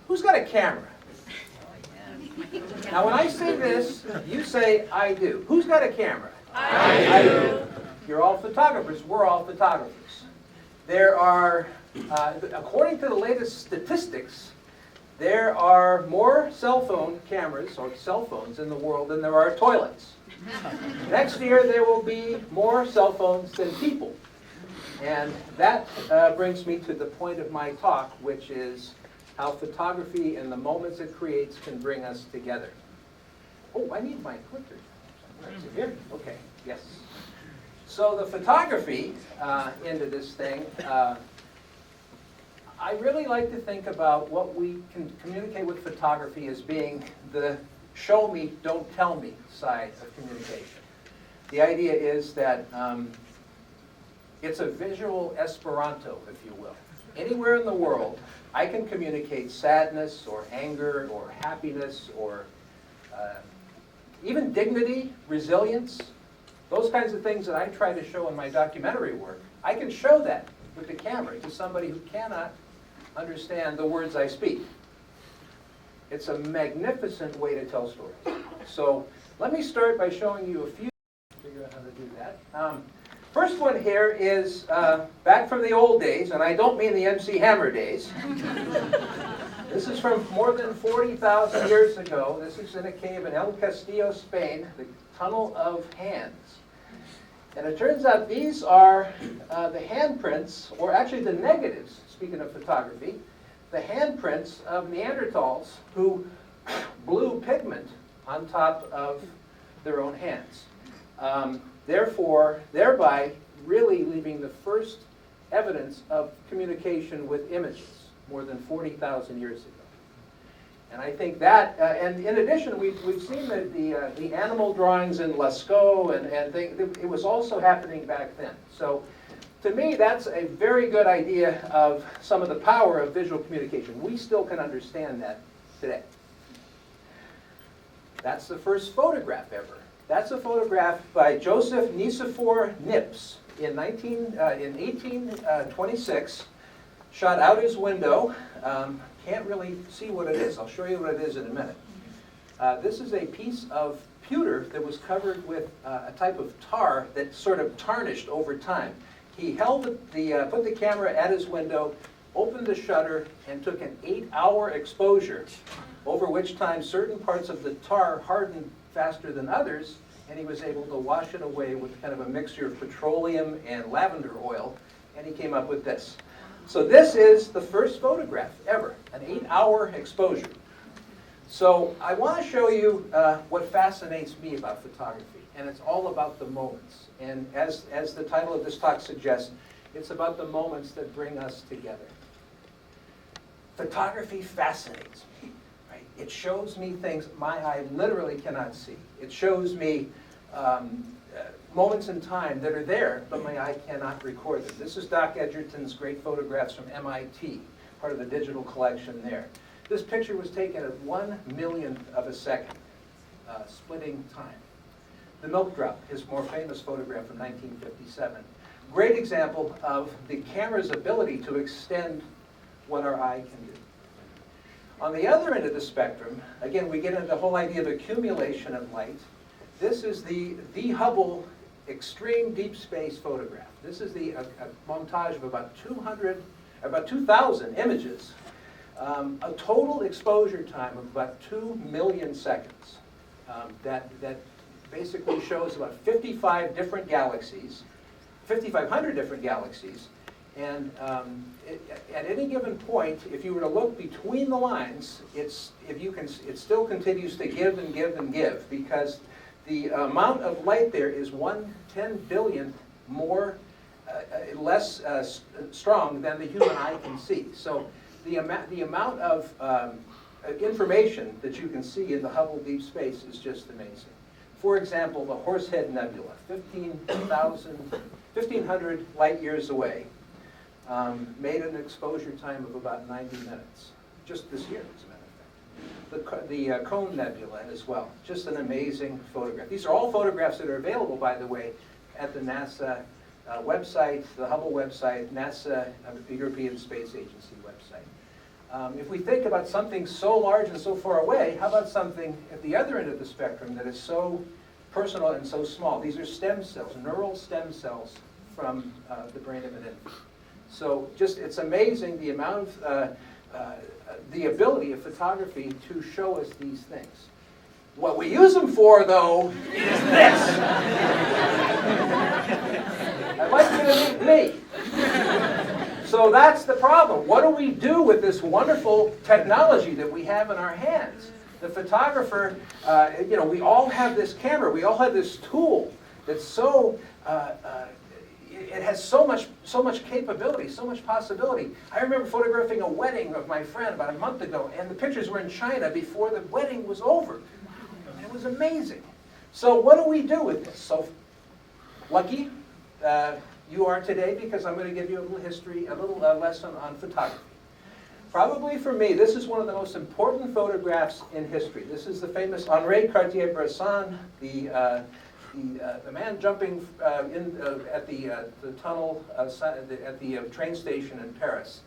who's got a camera? Now when I say this, you say, I do. Who's got a camera? I do. You're all photographers. We're all photographers. There are, according to the latest statistics, there are more cell phone cameras or cell phones in the world than there are toilets. Next year there will be more cell phones than people. And that brings me to the point of my talk, which is how photography and the moments it creates can bring us together. Oh, I need my clicker. Is it here? Okay, yes. So the photography into this thing, I really like to think about what we can communicate with photography as being the show me, don't tell me side of communication. The idea is that it's a visual Esperanto, if you will. Anywhere in the world, I can communicate sadness or anger or happiness or even dignity, resilience, those kinds of things that I try to show in my documentary work. I can show that with the camera to somebody who cannot understand the words I speak. It's a magnificent way to tell stories. So let me start by showing you a few, figure out how to do that. First one here is back from the old days, and I don't mean the MC Hammer days. This is from more than 40,000 years ago. This is in a cave in El Castillo, Spain, the Tunnel of Hands. And it turns out these are the handprints, or actually the negatives, speaking of photography, the handprints of Neanderthals who blew pigment on top of their own hands. Thereby really leaving the first evidence of communication with images more than 40,000 years ago. And I think that, and in addition, we've seen the animal drawings in Lascaux, and it was also happening back then. So to me, that's a very good idea of some of the power of visual communication. We still can understand that today. That's the first photograph ever. That's a photograph by Joseph Nicephore Nips in 1826, shot out his window. Can't really see what it is. I'll show you what it is in a minute. This is a piece of pewter that was covered with a type of tar that sort of tarnished over time. He held put the camera at his window, opened the shutter, and took an 8-hour exposure, over which time certain parts of the tar hardened faster than others, and he was able to wash it away with kind of a mixture of petroleum and lavender oil, and he came up with this. So this is the first photograph ever, an 8-hour exposure. So I want to show you what fascinates me about photography, and it's all about the moments. And as the title of this talk suggests, it's about the moments that bring us together. Photography fascinates me. Right? It shows me things my eye literally cannot see. It shows me moments in time that are there, but my eye cannot record them. This is Doc Edgerton's great photographs from MIT, part of the digital collection there. This picture was taken at 1/1,000,000th of a second, splitting time. The milk drop, his more famous photograph from 1957. Great example of the camera's ability to extend what our eye can do. On the other end of the spectrum, again, we get into the whole idea of accumulation of light. This is the Hubble Extreme Deep Space photograph. This is a montage of about 2,000 images. A total exposure time of about 2 million seconds. That basically shows about 55 different galaxies, 5,500 different galaxies, and at any given point, if you were to look between the lines, it still continues to give and give and give, because the amount of light there is 1/10 more less strong than the human eye can see. So the amount of information that you can see in the Hubble Deep Space is just amazing. For example, the Horsehead Nebula, 1,500 light years away, made an exposure time of about 90 minutes, just this year, as a matter of fact. The Cone Nebula as well, just an amazing photograph. These are all photographs that are available, by the way, at the NASA website, the Hubble website, NASA, the European Space Agency website. If we think about something so large and so far away, how about something at the other end of the spectrum that is so personal and so small? These are stem cells, neural stem cells from the brain of an infant. So just, it's amazing the amount of, the ability of photography to show us these things. What we use them for, though, is this. I'd like you to meet me. So that's the problem. What do we do with this wonderful technology that we have in our hands? The photographer, we all have this camera. We all have this tool that's so, it has so much capability, so much possibility. I remember photographing a wedding of my friend about a month ago, and the pictures were in China before the wedding was over. And it was amazing. So what do we do with this? So lucky you are today, because I'm going to give you a little history, a little lesson on photography. Probably for me, this is one of the most important photographs in history. This is the famous Henri Cartier-Bresson, the man jumping at the tunnel at the train station in Paris.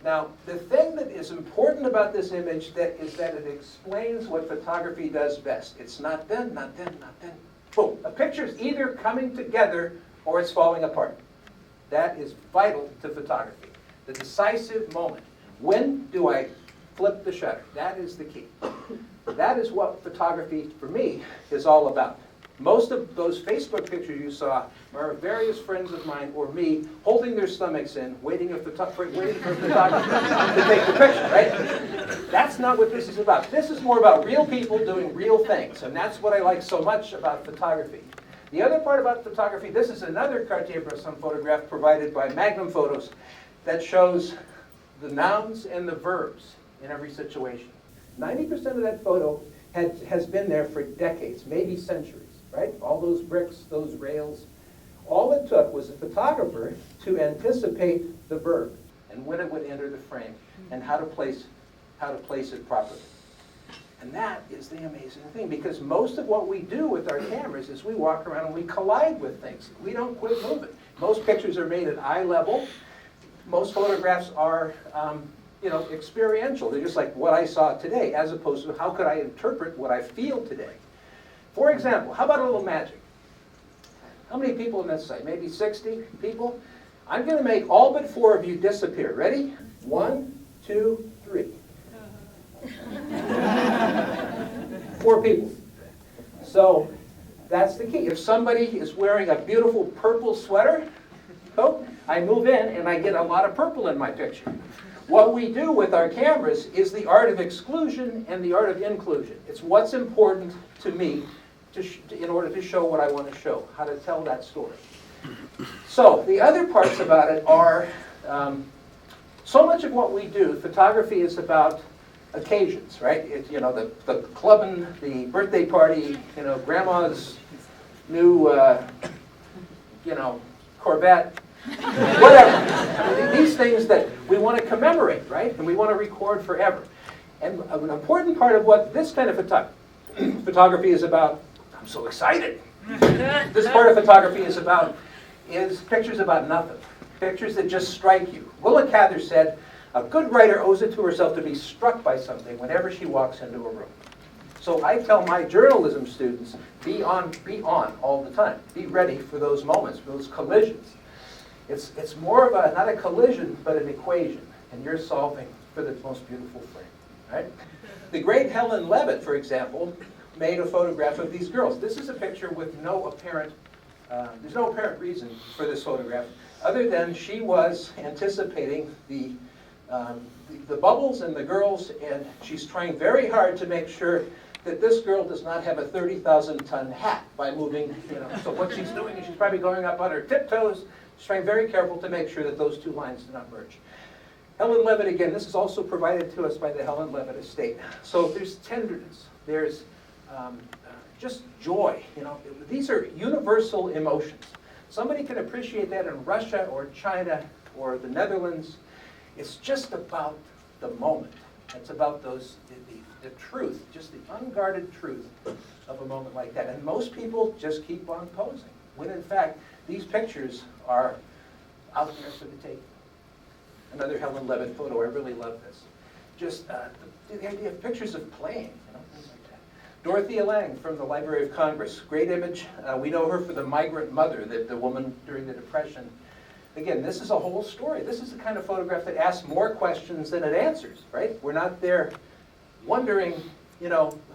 Now, the thing that is important about this image is that it explains what photography does best. It's not then, not then, not then. Boom. A picture's either coming together or it's falling apart. That is vital to photography. The decisive moment. When do I flip the shutter? That is the key. That is what photography, for me, is all about. Most of those Facebook pictures you saw are various friends of mine or me holding their stomachs in, waiting for a photographer to take the picture, right? That's not what this is about. This is more about real people doing real things, and that's what I like so much about photography. The other part about photography, this is another Cartier-Bresson photograph provided by Magnum Photos that shows the nouns and the verbs in every situation. 90% of that photo has been there for decades, maybe centuries. Right? All those bricks, those rails. All it took was a photographer to anticipate the verb and when it would enter the frame and how to place it properly. And that is the amazing thing, because most of what we do with our cameras is we walk around and we collide with things. We don't quit moving. Most pictures are made at eye level. Most photographs are experiential. They're just like what I saw today, as opposed to how could I interpret what I feel today. For example, how about a little magic? How many people in this site? Maybe 60 people? I'm going to make all but 4 of you disappear. Ready? 1, 2, 3. 4 people. So that's the key. If somebody is wearing a beautiful purple sweater coat, I move in and I get a lot of purple in my picture. What we do with our cameras is the art of exclusion and the art of inclusion. It's what's important to me in order to show what I want to show, how to tell that story. So the other parts about it are, so much of what we do, photography is about occasions, right? The clubbing, the birthday party, grandma's new, Corvette, whatever. These things that we want to commemorate, right? And we want to record forever. And an important part of what this kind of photography is about, I'm so excited. This part of photography is pictures about nothing. Pictures that just strike you. Willa Cather said, a good writer owes it to herself to be struck by something whenever she walks into a room. So I tell my journalism students, be on all the time. Be ready for those moments, for those collisions. It's more of not a collision, but an equation. And you're solving for the most beautiful frame, right? The great Helen Levitt, for example, made a photograph of these girls. This is a picture with no apparent, there's no apparent reason for this photograph, other than she was anticipating the bubbles and the girls, and she's trying very hard to make sure that this girl does not have a 30,000-ton hat by moving, So what she's doing is she's probably going up on her tiptoes. She's trying very careful to make sure that those two lines do not merge. Helen Levitt, again, this is also provided to us by the Helen Levitt estate. So there's tenderness, there's just joy. These are universal emotions. Somebody can appreciate that in Russia or China or the Netherlands. It's just about the moment. It's about the truth, just the unguarded truth of a moment like that. And most people just keep on posing, when in fact, these pictures are out there for the taking. Another Helen Levitt photo, I really love this. just the idea of pictures of playing, things like that. Dorothea Lange from the Library of Congress, great image. We know her for the migrant mother, the woman during the Depression. Again, this is a whole story. This is the kind of photograph that asks more questions than it answers, right? We're not there wondering,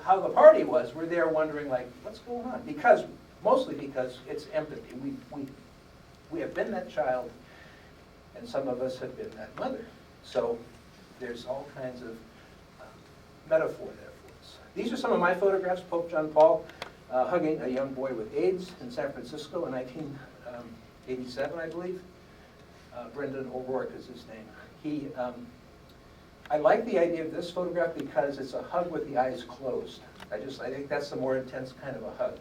how the party was. We're there wondering, like, what's going on? Mostly because it's empathy. We have been that child, and some of us have been that mother. So there's all kinds of metaphor there for us. These are some of my photographs. Pope John Paul hugging a young boy with AIDS in San Francisco in 1987, I believe. Brendan O'Rourke is his name. I like the idea of this photograph because it's a hug with the eyes closed. I think that's the more intense kind of a hug.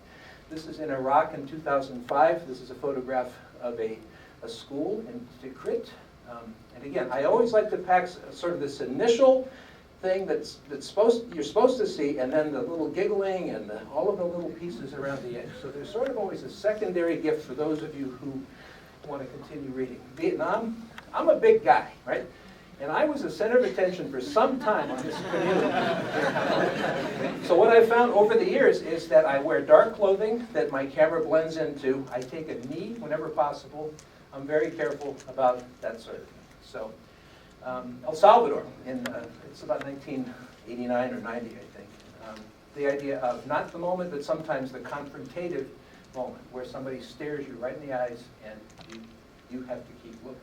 This is in Iraq in 2005. This is a photograph of a school in Tikrit. And again, I always like to pack sort of this initial thing that's you're supposed to see, and then the little giggling and all of the little pieces around the edge. So there's sort of always a secondary gift for those of you who want to continue reading. Vietnam, I'm a big guy, right? And I was the center of attention for some time on this community. So what I've found over the years is that I wear dark clothing that my camera blends into. I take a knee whenever possible. I'm very careful about that sort of thing. So El Salvador, it's about 1989 or 90, I think. The idea of not the moment, but sometimes the confrontative moment where somebody stares you right in the eyes and you have to keep looking.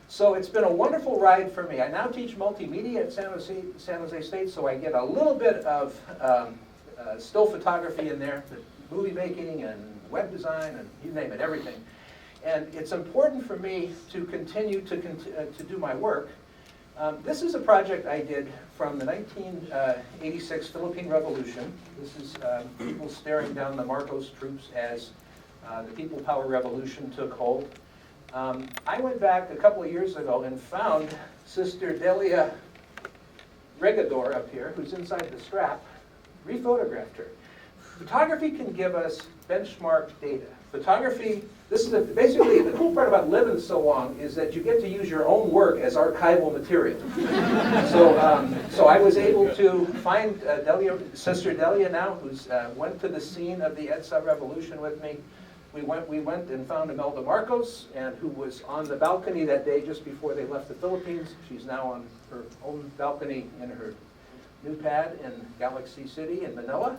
So it's been a wonderful ride for me. I now teach multimedia at San Jose State, so I get a little bit of still photography in there, movie making and web design and you name it, everything. And it's important for me to continue to do my work. This is a project I did from the 1986 Philippine Revolution. This is people staring down the Marcos troops as the People Power Revolution took hold. I went back a couple of years ago and found Sister Delia Regador up here, who's inside the strap, rephotographed her. Photography can give us benchmark data. Photography, basically the cool part about living so long is that you get to use your own work as archival material. So I was able to find Sister Delia now, who's went to the scene of the EDSA revolution with me. We went and found Imelda Marcos, and who was on the balcony that day just before they left the Philippines. She's now on her own balcony in her new pad in Galaxy City in Manila.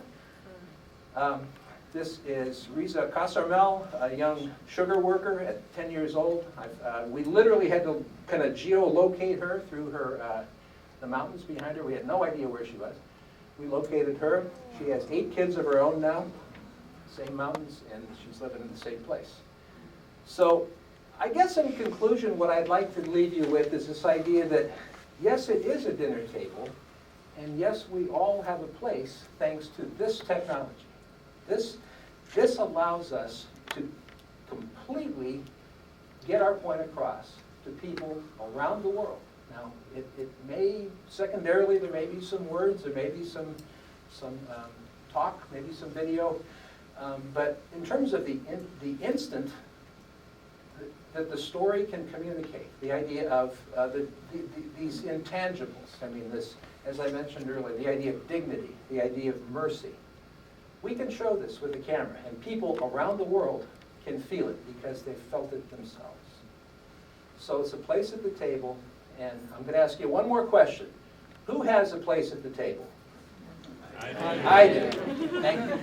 This is Riza Casarmel, a young sugar worker at 10 years old. We literally had to kind of geolocate her through the mountains behind her. We had no idea where she was. We located her. She has 8 kids of her own now, same mountains, and she's living in the same place. So I guess in conclusion, what I'd like to leave you with is this idea that, yes, it is a dinner table, and yes, we all have a place thanks to this technology. This allows us to completely get our point across to people around the world. Now, it may, secondarily, there may be some words, there may be some talk, maybe some video, but in terms of the instant that the story can communicate, the idea of these intangibles, I mean, this, as I mentioned earlier, the idea of dignity, the idea of mercy. We can show this with a camera, and people around the world can feel it because they've felt it themselves. So it's a place at the table, and I'm going to ask you one more question. Who has a place at the table? I do. Thank you.